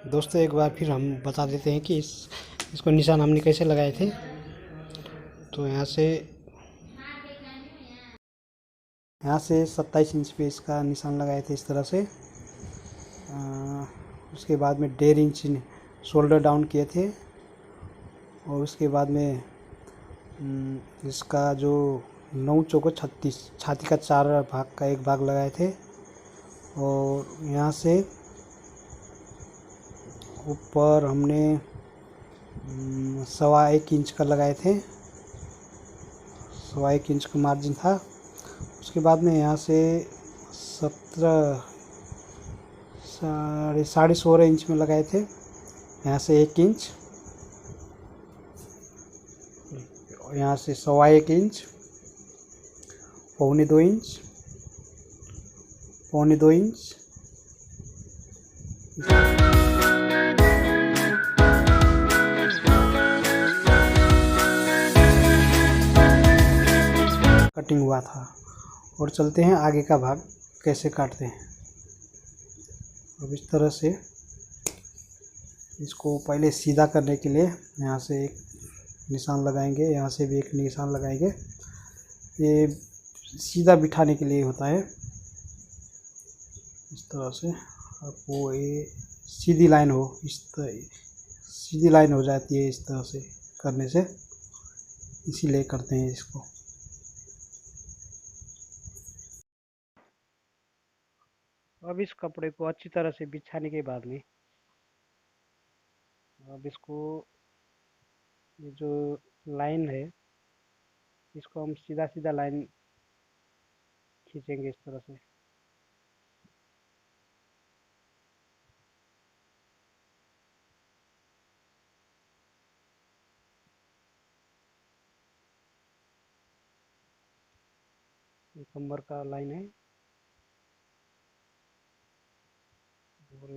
दोस्तों एक बार फिर हम बता देते हैं कि इसको निशान हमने कैसे लगाए थे। तो यहाँ से 27 इंच पे इसका निशान लगाए थे इस तरह से। उसके बाद में 1.5 इंच शोल्डर डाउन किए थे और उसके बाद में इसका जो 9 चौको 36 छाती का 4 भाग का एक भाग लगाए थे। और यहाँ से ऊपर हमने 1.25 इंच का लगाए थे। 1.25 इंच का मार्जिन था। उसके बाद में यहाँ से 17 साढ़े 16 इंच में लगाए थे। यहाँ से 1 इंच, यहाँ से 1.25 इंच, 1.25 इंच, 1.25 इंच। कटिंग हुआ था। और चलते हैं आगे का भाग कैसे काटते हैं। अब इस तरह से इसको पहले सीधा करने के लिए यहाँ से एक निशान लगाएंगे, यहाँ से भी एक निशान लगाएंगे। ये सीधा बिठाने के लिए होता है। इस तरह से आपको ये सीधी लाइन हो, सीधी लाइन हो जाती है इस तरह से करने से, इसीलिए करते हैं इसको। अब इस कपड़े को अच्छी तरह से बिछाने के बाद में अब इसको, ये जो लाइन है इसको हम सीधा सीधा लाइन खींचेंगे इस तरह से। ये कमर का लाइन है। और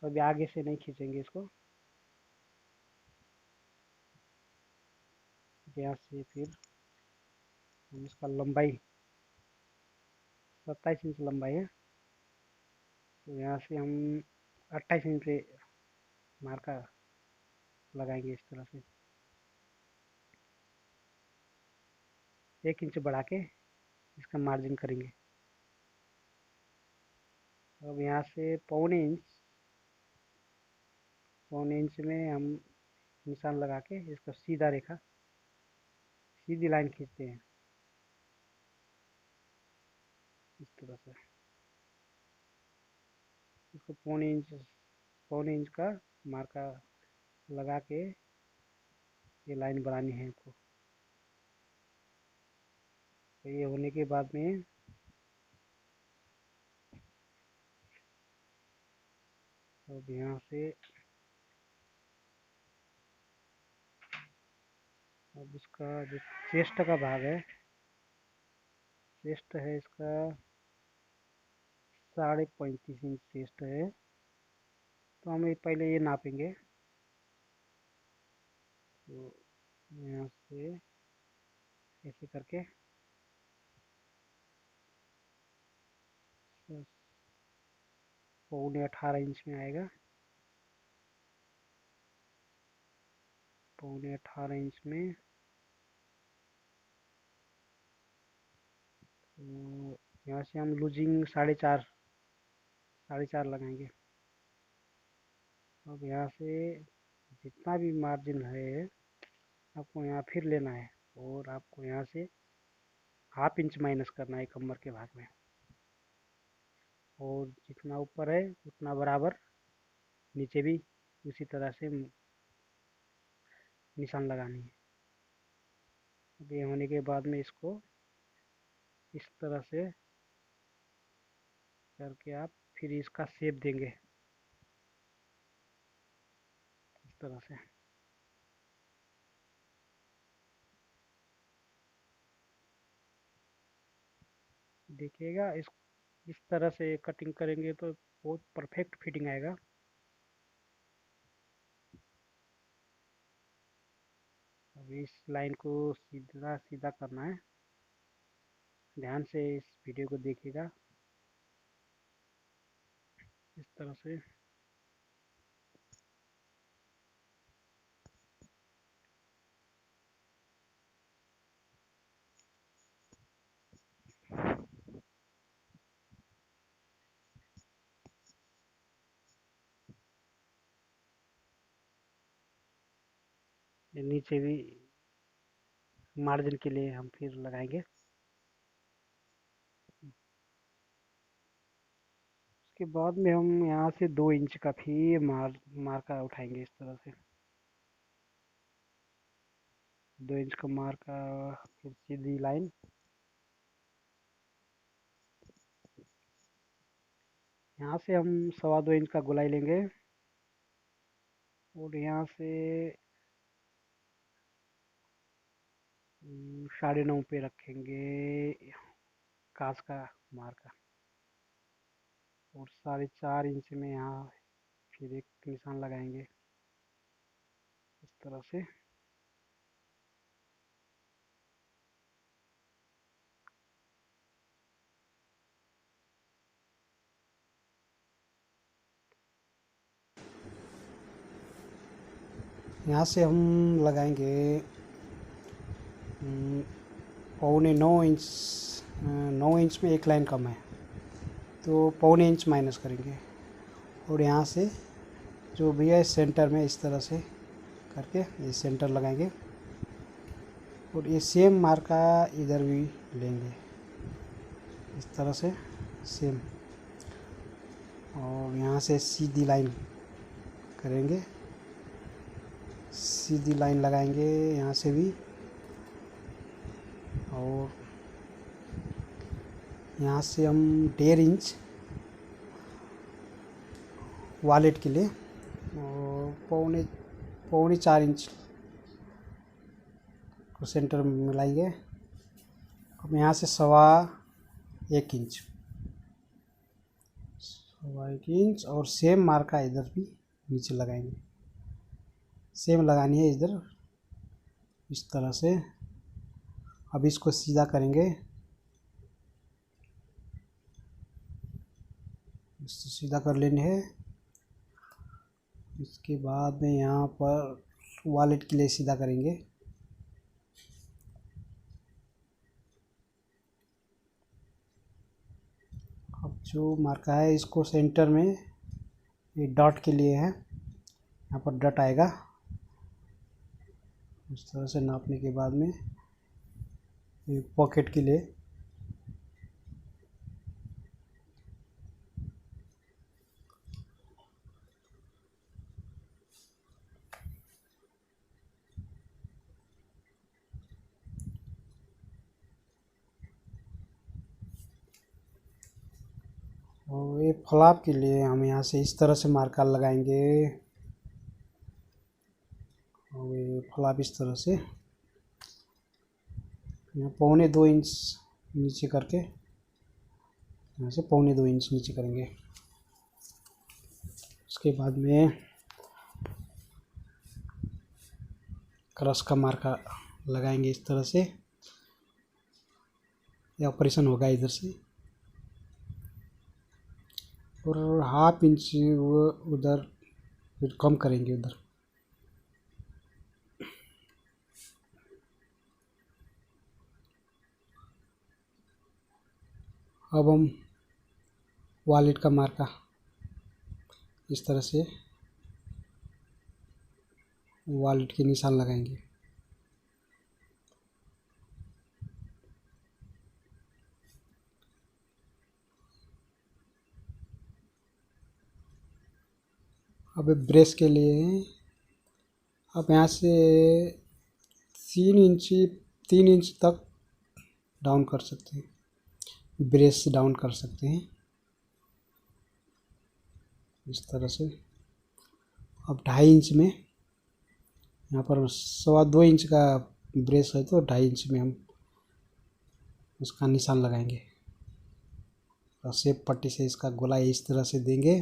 अभी आगे से नहीं खींचेंगे इसको। यहाँ से फिर हम इसका लंबाई 27 इंच लंबाई है, तो यहाँ से हम 28 इंच पे मार्का लगाएंगे इस तरह से। 1 इंच बढ़ा के इसका मार्जिन करेंगे। अब यहाँ से 1.25 इंच में हम निशान लगा के इसका सीधा रेखा, सीधी लाइन खींचते हैं इस तरह से। इसको 1.25 इंच का मार्का लगा के ये लाइन बनानी है आपको। तो ये होने के बाद में अब यहाँ से अब इसका जो चेस्ट का भाग है, चेस्ट है इसका 35.5 इंच चेस्ट है। तो हम पहले ये नापेंगे। तो यहाँ से ऐसे करके 18.25 इंच में आएगा। 18.25 इंच में तो यहाँ से हम लूजिंग 4.5 लगाएंगे। अब यहाँ से जितना भी मार्जिन है आपको यहाँ फिर लेना है, और आपको यहाँ से 1/2 इंच माइनस करना है कमर के भाग में। और जितना ऊपर है उतना बराबर नीचे भी उसी तरह से निशान लगानी है। अब ये होने के बाद में इसको इस तरह से करके आप फिर इसका शेप देंगे इस तरह से। देखिएगा इस तरह से कटिंग करेंगे तो बहुत परफेक्ट फिटिंग आएगा। अब इस लाइन को सीधा सीधा करना है। ध्यान से इस वीडियो को देखिएगा इस तरह से। नीचे भी मार्जिन के लिए हम फिर लगाएंगे। उसके बाद में हम यहाँ से 2 इंच का फिर मार्का उठाएंगे इस तरह से। 2 इंच का मार्का, फिर सीधी लाइन। यहाँ से हम 2.25 इंच का गोलाई लेंगे और यहाँ से 9.5 पे रखेंगे काज का मार्का, और 4.5 इंच में यहाँ फिर एक निशान लगाएंगे इस तरह से। यहाँ से हम लगाएंगे 9.25 इंच। 9 इंच में एक लाइन कम है तो 1.25 इंच माइनस करेंगे, और यहाँ से जो भी है सेंटर में इस तरह से करके ये सेंटर लगाएंगे, और ये सेम मार्का इधर भी लेंगे इस तरह से सेम, और यहाँ से सीधी लाइन करेंगे, सीधी लाइन लगाएंगे यहाँ से भी, और यहाँ से हम 1.5 इंच वॉलेट के लिए और पौने 4 इंच को सेंटर में मिलाएंगे। अब यहाँ से 1.25 इंच, 1.25 इंच, और सेम मार्का इधर भी नीचे लगाएंगे, सेम लगानी है इधर इस तरह से। अब इसको सीधा करेंगे, इसको सीधा कर लेने हैं। इसके बाद में यहाँ पर वॉलेट के लिए सीधा करेंगे, अब जो मार्का है इसको सेंटर में ये डॉट के लिए है, यहाँ पर डॉट आएगा। इस तरह से नापने के बाद में ये पॉकेट के लिए और ये फ्लैप के लिए हम यहाँ से इस तरह से मार्का लगाएंगे, और ये फ्लैप इस तरह से यहाँ 1.25 इंच नीचे करके यहाँ से 1.25 इंच नीचे करेंगे। उसके बाद में क्रॉस का मार्का लगाएंगे इस तरह से, ये ऑपरेशन होगा इधर से, और 1/2 इंच वो उधर फिर कम करेंगे उधर। अब हम वॉलेट का मार्का इस तरह से वॉलेट के निशान लगाएंगे। अब ब्रेस के लिए अब यहाँ से 3 इंच तक डाउन कर सकते हैं, ब्रेस डाउन कर सकते हैं इस तरह से। अब 2.5 इंच में यहाँ पर 2.25 इंच का ब्रेस है तो 2.5 इंच में हम उसका निशान लगाएंगे, और सेप पट्टी से इसका गोलाई इस तरह से देंगे।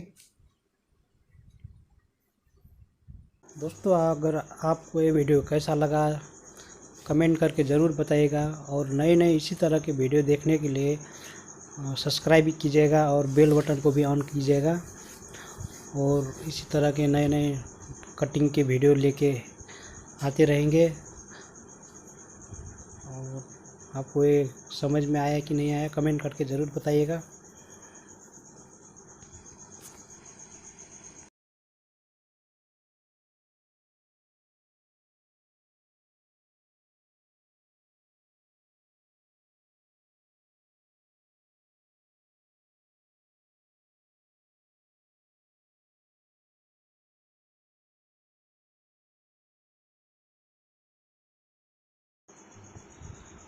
दोस्तों, अगर आपको ये वीडियो कैसा लगा कमेंट करके ज़रूर बताइएगा, और नए नए इसी तरह के वीडियो देखने के लिए सब्सक्राइब भी कीजिएगा और बेल बटन को भी ऑन कीजिएगा, और इसी तरह के नए नए कटिंग के वीडियो लेके आते रहेंगे। और आपको ये समझ में आया कि नहीं आया कमेंट करके ज़रूर बताइएगा।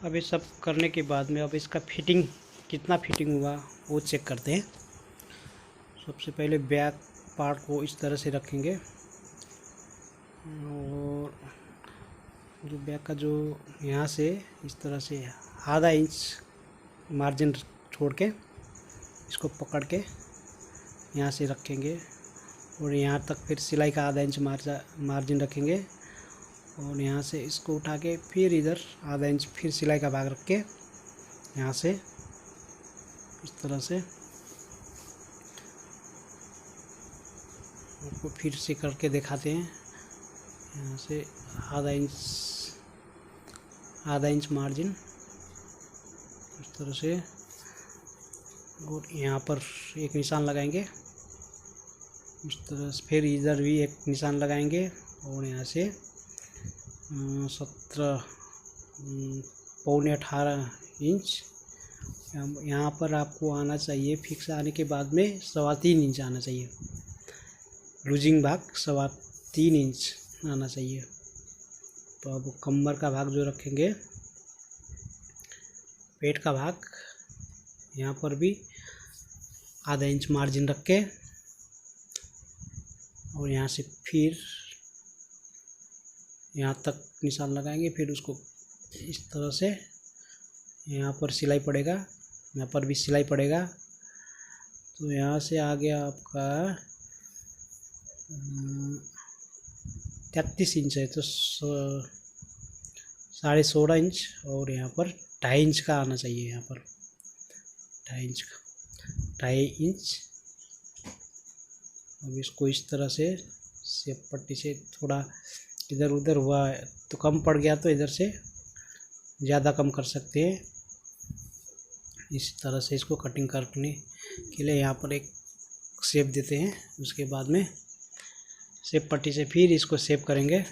अब ये सब करने के बाद में अब इसका फिटिंग कितना फिटिंग हुआ वो चेक करते हैं। सबसे पहले बैक पार्ट को इस तरह से रखेंगे और जो बैक का जो यहाँ से इस तरह से आधा इंच मार्जिन छोड़ के इसको पकड़ के यहाँ से रखेंगे और यहाँ तक फिर सिलाई का आधा इंच मार्जिन रखेंगे और यहाँ से इसको उठा के फिर इधर आधा इंच फिर सिलाई का भाग रख के यहाँ से इस तरह से आपको फिर से करके दिखाते हैं। यहाँ से आधा इंच मार्जिन इस तरह से और यहाँ पर एक निशान लगाएंगे इस तरह से, फिर इधर भी एक निशान लगाएंगे और यहाँ से 17.5 इंच यहाँ पर आपको आना चाहिए। फिक्स आने के बाद में 3.25 इंच आना चाहिए, लूजिंग भाग 3.25 इंच आना चाहिए। तो अब कमर का भाग जो रखेंगे, पेट का भाग यहाँ पर भी आधा इंच मार्जिन रख के और यहाँ से फिर यहाँ तक निशान लगाएंगे, फिर उसको इस तरह से यहाँ पर सिलाई पड़ेगा, यहाँ पर भी सिलाई पड़ेगा। तो यहाँ से आ गया आपका 33 इंच है तो 16.5 इंच और यहाँ पर 2.5 इंच का आना चाहिए। यहाँ पर 2.5 इंच। अब इसको इस तरह से सेप पट्टी से थोड़ा इधर उधर हुआ है तो कम पड़ गया तो इधर से ज़्यादा कम कर सकते हैं। इस तरह से इसको कटिंग करने के लिए यहाँ पर एक शेप देते हैं, उसके बाद में शेप पट्टी से फिर इसको शेप करेंगे।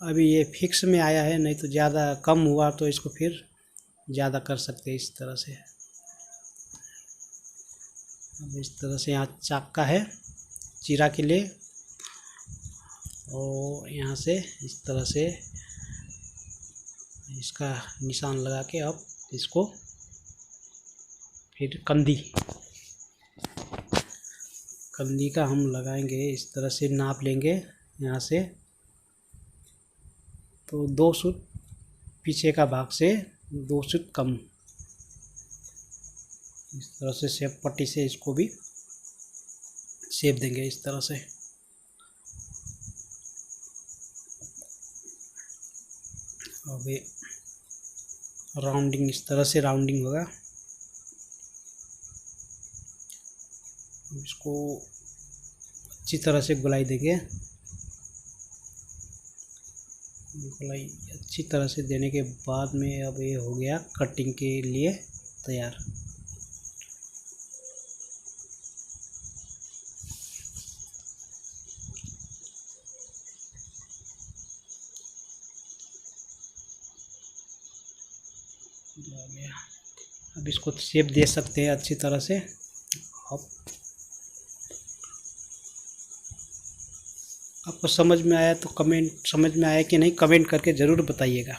अभी ये फिक्स में आया है, नहीं तो ज़्यादा कम हुआ तो इसको फिर ज़्यादा कर सकते हैं इस तरह से। अब इस तरह से यहाँ चाक का है चीरा के लिए और यहाँ से इस तरह से इसका निशान लगा के अब इसको फिर कंदी का हम लगाएंगे। इस तरह से नाप लेंगे यहाँ से, तो 2 सूत पीछे का भाग से 2 सूत कम। इस तरह से शेप पट्टी से इसको भी शेप देंगे इस तरह से। अभी राउंडिंग इस तरह से राउंडिंग होगा। इसको अच्छी तरह से गोलाई देंगे। गोलाई अच्छी तरह से देने के बाद में अब ये हो गया कटिंग के लिए तैयार। अब इसको शेप दे सकते हैं अच्छी तरह से। अब आपको समझ में आया कि नहीं कमेंट करके ज़रूर बताइएगा।